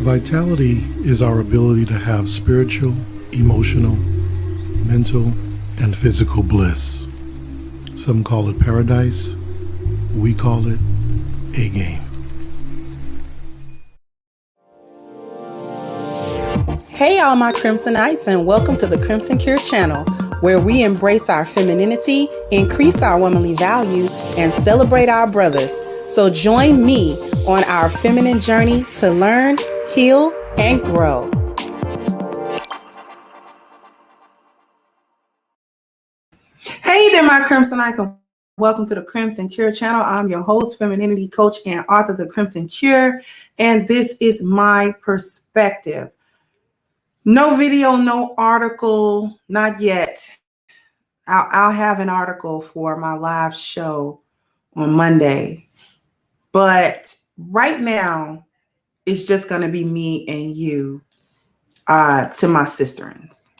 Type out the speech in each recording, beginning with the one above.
Vitality is our ability to have spiritual, emotional, mental, and physical bliss. Some call it paradise. We call it a game. Hey all my Crimsonites, and welcome to the Crimson Cure channel, where we embrace our femininity, increase our womanly value, and celebrate our brothers. So join me on our feminine journey to learn, heal, and grow. Hey there, my Crimsonites, and welcome to the Crimson Cure channel. I'm your host, femininity coach, and author of the Crimson Cure, and this is my perspective. No video, no article, not yet. I'll have an article for my live show on Monday. But right now, it's just going to be me and you to my sisterins.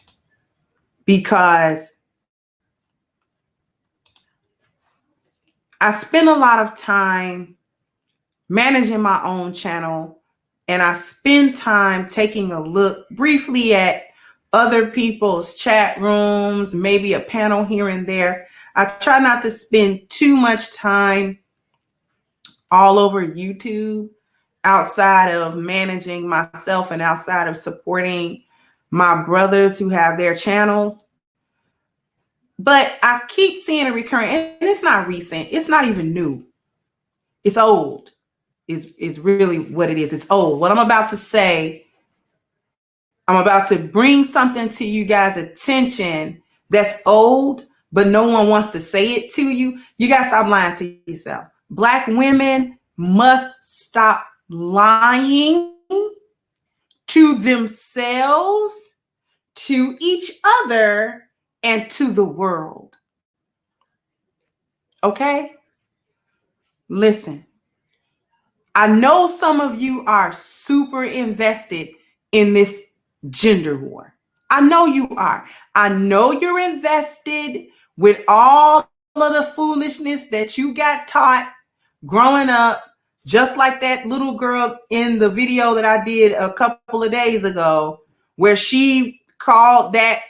Because I spend a lot of time managing my own channel, and I spend time taking a look briefly at other people's chat rooms, maybe a panel here and there. I try not to spend too much time all over YouTube outside of managing myself and outside of supporting my brothers who have their channels. But I keep seeing a recurring, and it's not recent. It's not even new. It's old. Is really what it is. It's old. What I'm about to say, I'm about to bring something to you guys' attention that's old, but no one wants to say it to you. You got to stop lying to yourself. Black women must stop lying to themselves, to each other, and to the world. Okay? Listen. I know some of you are super invested in this gender war. I know you are. I know you're invested with all of the foolishness that you got taught growing up, just like that little girl in the video that I did a couple of days ago, where she called that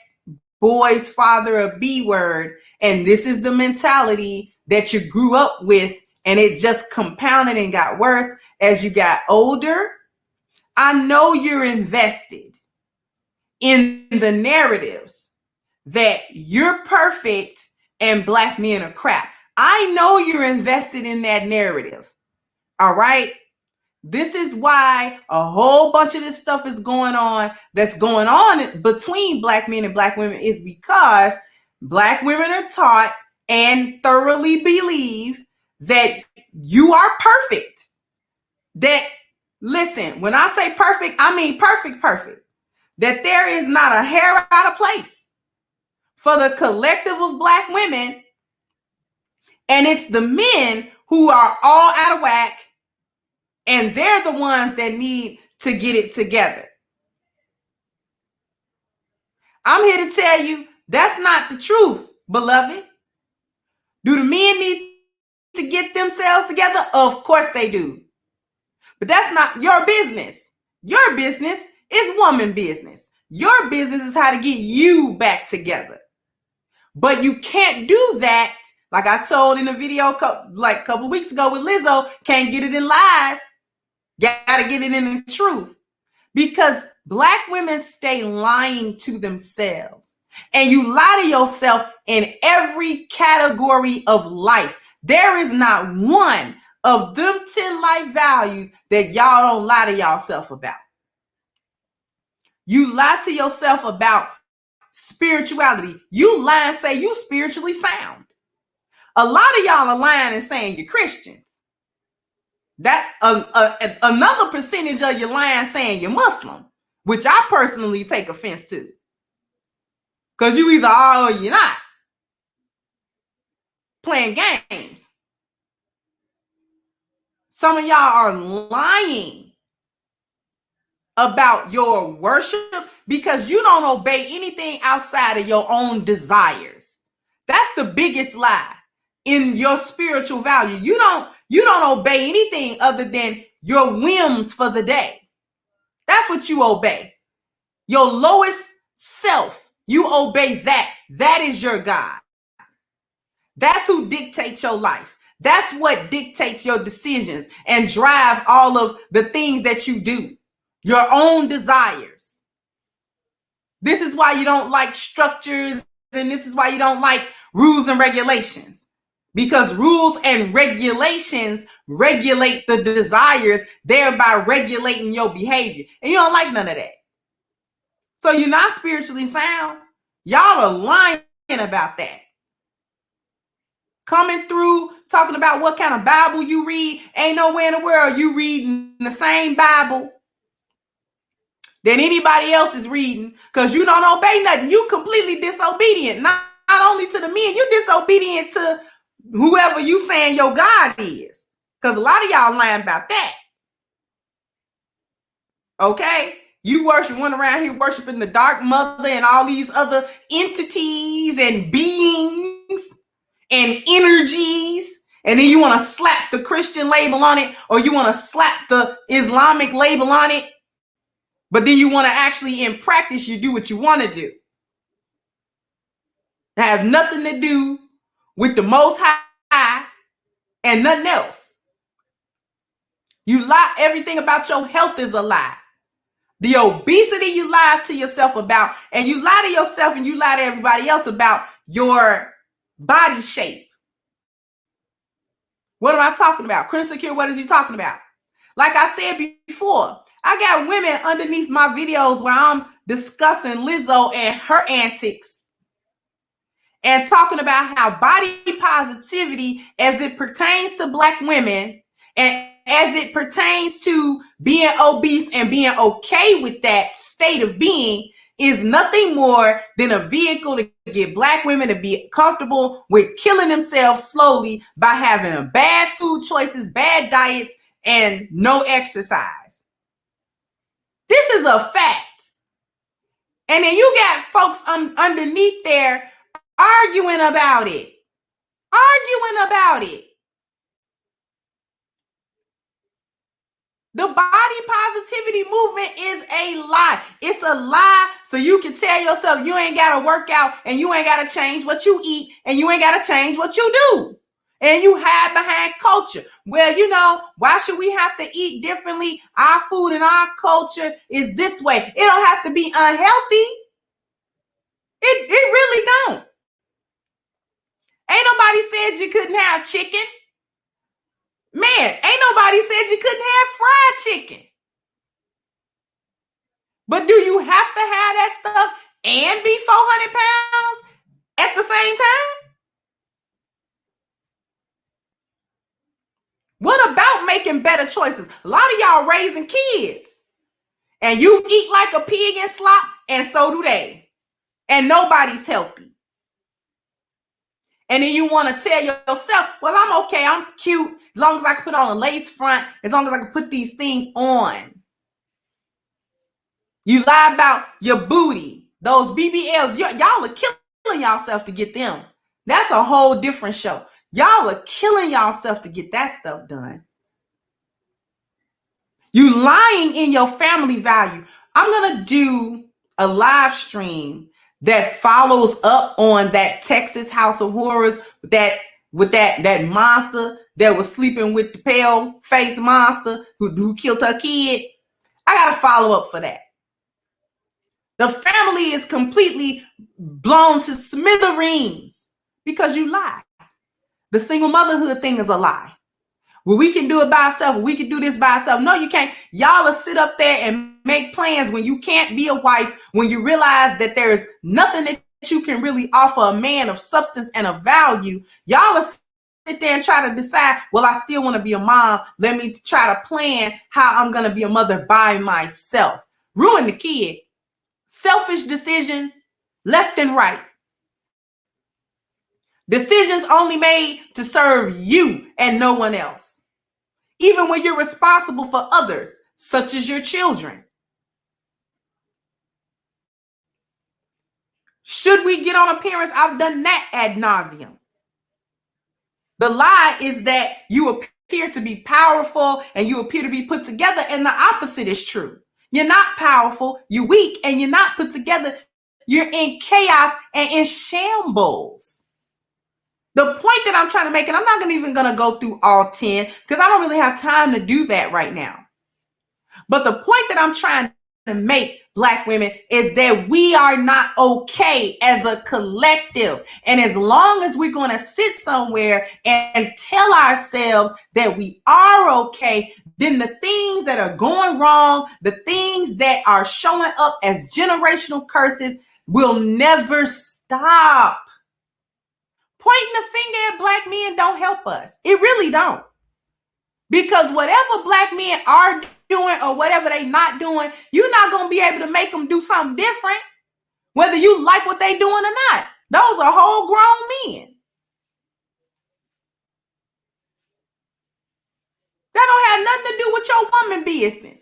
boy's father a B word. And this is the mentality that you grew up with. And it just compounded and got worse as you got older. I know you're invested in the narratives that you're perfect and black men are crap. I know you're invested in that narrative. All right. This is why a whole bunch of this stuff is going on that's going on between black men and black women, is because black women are taught and thoroughly believe that you are perfect. That, listen, when I say perfect, I mean perfect. That there is not a hair out of place for the collective of black women. And it's the men who are all out of whack. And they're the ones that need to get it together. I'm here to tell you that's not the truth, beloved. Do the men need to get themselves together? Of course they do. But that's not your business. Your business is woman business. Your business is how to get you back together. But you can't do that, like I told in a video like a couple weeks ago with Lizzo, can't get it in lies. Gotta get it in the truth. Because black women stay lying to themselves. And you lie to yourself in every category of life. There is not one of them 10 life values that y'all don't lie to yourself about. You lie to yourself about spirituality. You lie and say you spiritually sound. A lot of y'all are lying and saying you're Christians. That another percentage of you lying saying you're Muslim, which I personally take offense to. Because you either are or you're not. Playing games. Some of y'all are lying about your worship because you don't obey anything outside of your own desires. That's the biggest lie in your spiritual value. You don't obey anything other than your whims for the day. That's what you obey. Your lowest self, you obey that. That is your God. That's who dictates your life. That's what dictates your decisions and drive all of the things that you do. Your own desires. This is why you don't like structures, and this is why you don't like rules and regulations. Because rules and regulations regulate the desires, thereby regulating your behavior. And you don't like none of that. So you're not spiritually sound. Y'all are lying about that. Coming through, talking about what kind of Bible you read. Ain't nowhere in the world you reading the same Bible than anybody else is reading, because you don't obey nothing. You completely disobedient. Not only to the men, you disobedient to whoever you saying your God is. Because a lot of y'all lying about that. Okay? You went around here worshiping the dark mother and all these other entities and beings and energies. And then you want to slap the Christian label on it, or you want to slap the Islamic label on it. But then you want to actually, in practice, you do what you want to do. That has nothing to do with the Most High and nothing else. You lie. Everything about your health is a lie. The obesity you lie to yourself about, and you lie to yourself and you lie to everybody else about your body shape. What am I talking about? Crystal Cure, what is you talking about? Like I said before, I got women underneath my videos where I'm discussing Lizzo and her antics and talking about how body positivity, as it pertains to Black women and as it pertains to being obese and being okay with that state of being, is nothing more than a vehicle to get Black women to be comfortable with killing themselves slowly by having bad food choices, bad diets, and no exercise. This is a fact. And then you got folks underneath there arguing about it. The body positivity movement is a lie. It's a lie so you can tell yourself you ain't got to work out and you ain't got to change what you eat and you ain't got to change what you do. And you hide behind culture. Well, you know, why should we have to eat differently? Our food and our culture is this way. It don't have to be unhealthy. It really don't. Ain't nobody said you couldn't have chicken. Man, ain't nobody said you couldn't have fried chicken. But do you have to have that stuff and be 400 pounds at the same time? What about making better choices? A lot of y'all raising kids and you eat like a pig and slop, and so do they. And nobody's healthy. And then you want to tell yourself, well, I'm okay, I'm cute, as long as I can put on a lace front, as long as I can put these things on. You lie about your booty, those BBLs. Y'all are killing yourself to get them. That's a whole different show. Y'all are killing yourself to get that stuff done. You lying in your family value. I'm going to do a live stream that follows up on that Texas House of Horrors with that monster that was sleeping with the pale faced monster who killed her kid. I got to follow up for that. The family is completely blown to smithereens because you lie. The single motherhood thing is a lie. Well, we can do it by ourselves. We can do this by ourselves. No, you can't. Y'all will sit up there and make plans when you can't be a wife, when you realize that there's nothing that you can really offer a man of substance and of value. Y'all will sit there and try to decide, well, I still want to be a mom. Let me try to plan how I'm going to be a mother by myself. Ruin the kid. Selfish decisions, left and right. Decisions only made to serve you and no one else. Even when you're responsible for others, such as your children. Should we get on appearance? I've done that ad nauseum. The lie is that you appear to be powerful and you appear to be put together, and the opposite is true. You're not powerful, you're weak, and you're not put together. You're in chaos and in shambles. The point that I'm trying to make, and I'm not even going to go through all 10 because I don't really have time to do that right now. But the point that I'm trying to make, Black women, is that we are not okay as a collective. And as long as we're going to sit somewhere and tell ourselves that we are okay, then the things that are going wrong, the things that are showing up as generational curses will never stop. Pointing the finger at Black men don't help us. It really don't. Because whatever Black men are doing or whatever they not doing, you're not going to be able to make them do something different, whether you like what they doing or not. Those are whole grown men. That don't have nothing to do with your woman business.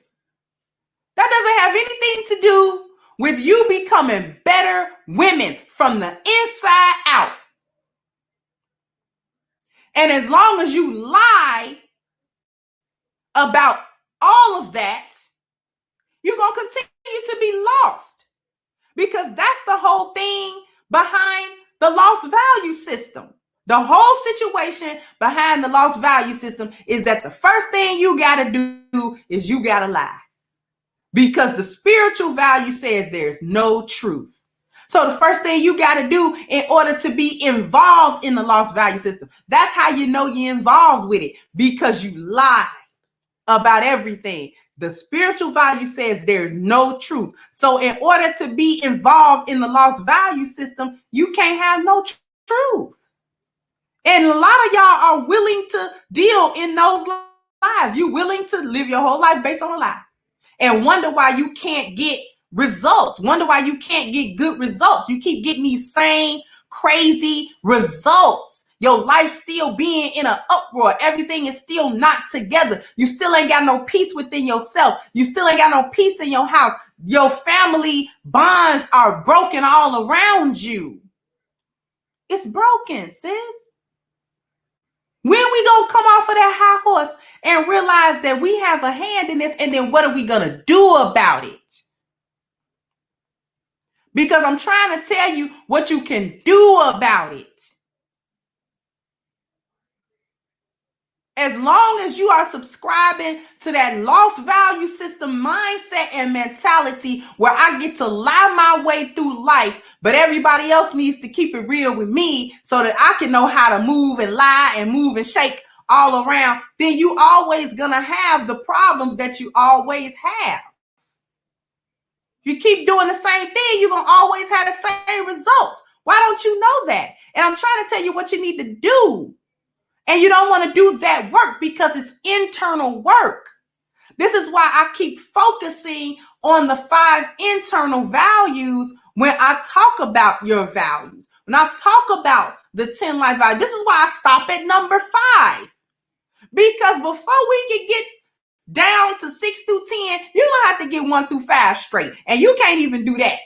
That doesn't have anything to do with you becoming better women from the inside out. And as long as you lie about all of that, you're going to continue to be lost, because that's the whole thing behind the lost value system. The whole situation behind the lost value system is that the first thing you got to do is you got to lie, because the spiritual value says there's no truth. So the first thing you got to do in order to be involved in the lost value system, that's how you know you're involved with it, because you lie about everything. The spiritual value says there's no truth. So in order to be involved in the lost value system, you can't have no truth. And a lot of y'all are willing to deal in those lies. You're willing to live your whole life based on a lie and wonder why you can't get results. Wonder why you can't get good results. You keep getting these same crazy results. Your life still being in an uproar. Everything is still not together. You still ain't got no peace within yourself. You still ain't got no peace in your house. Your family bonds are broken all around you. It's broken, sis. When we gonna come off of that high horse and realize that we have a hand in this, and then what are we gonna do about it? Because I'm trying to tell you what you can do about it. As long as you are subscribing to that lost value system mindset and mentality where I get to lie my way through life, but everybody else needs to keep it real with me so that I can know how to move and lie and move and shake all around, then you always gonna have the problems that you always have. You keep doing the same thing, you're gonna always have the same results. Why don't you know that? And I'm trying to tell you what you need to do. And you don't want to do that work because it's internal work. This is why I keep focusing on the 5 internal values when I talk about your values. When I talk about the 10 life values, this is why I stop at number 5. Because before we can get down to 6 through 10, you're going to have to get 1 through 5 straight. And you can't even do that.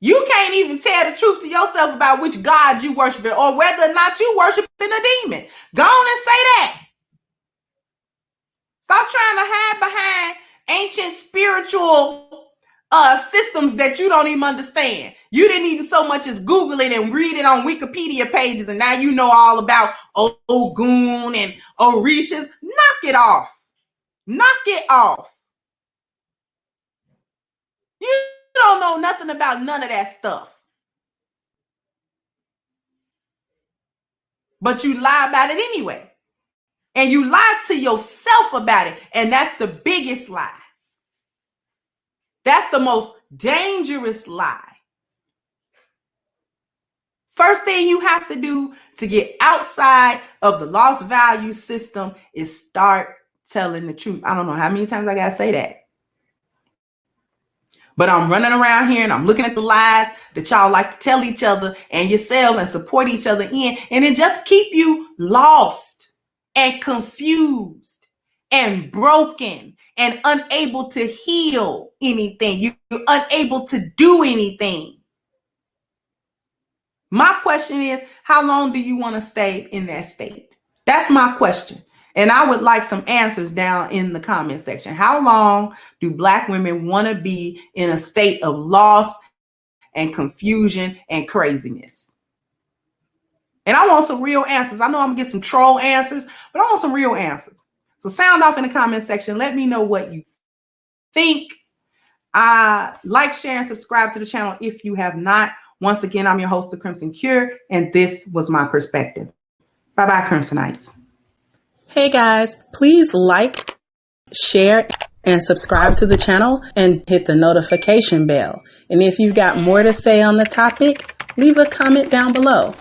You can't even tell the truth to yourself about which God you worshiping or whether or not you worshiping a demon. Go on and say that. Stop trying to hide behind ancient spiritual systems that you don't even understand. You didn't even so much as Google it and read it on Wikipedia pages, and now you know all about Ogun and Orishas. Knock it off. Knock it off. You don't know nothing about none of that stuff. But you lie about it anyway. And you lie to yourself about it. And that's the biggest lie. That's the most dangerous lie. First thing you have to do to get outside of the lost value system is start telling the truth. I don't know how many times I got to say that. But I'm running around here and I'm looking at the lies that y'all like to tell each other and yourselves and support each other in. And it just keep you lost and confused and broken and unable to heal anything. You're unable to do anything. My question is, how long do you want to stay in that state? That's my question. And I would like some answers down in the comment section. How long do Black women want to be in a state of loss and confusion and craziness? And I want some real answers. I know I'm going to get some troll answers, but I want some real answers. So sound off in the comment section. Let me know what you think. Like, share, and subscribe to the channel if you have not. Once again, I'm your host, The Crimson Cure, and this was my perspective. Bye-bye, Crimsonites. Hey guys, please like, share, and subscribe to the channel and hit the notification bell. And if you've got more to say on the topic, leave a comment down below.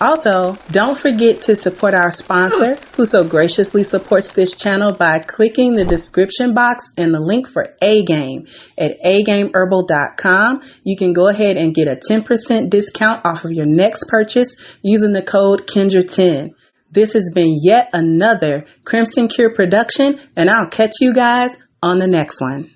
Also, don't forget to support our sponsor, who so graciously supports this channel by clicking the description box and the link for A-Game at agameherbal.com. You can go ahead and get a 10% discount off of your next purchase using the code Kendra10. This has been yet another Crimson Cure production, and I'll catch you guys on the next one.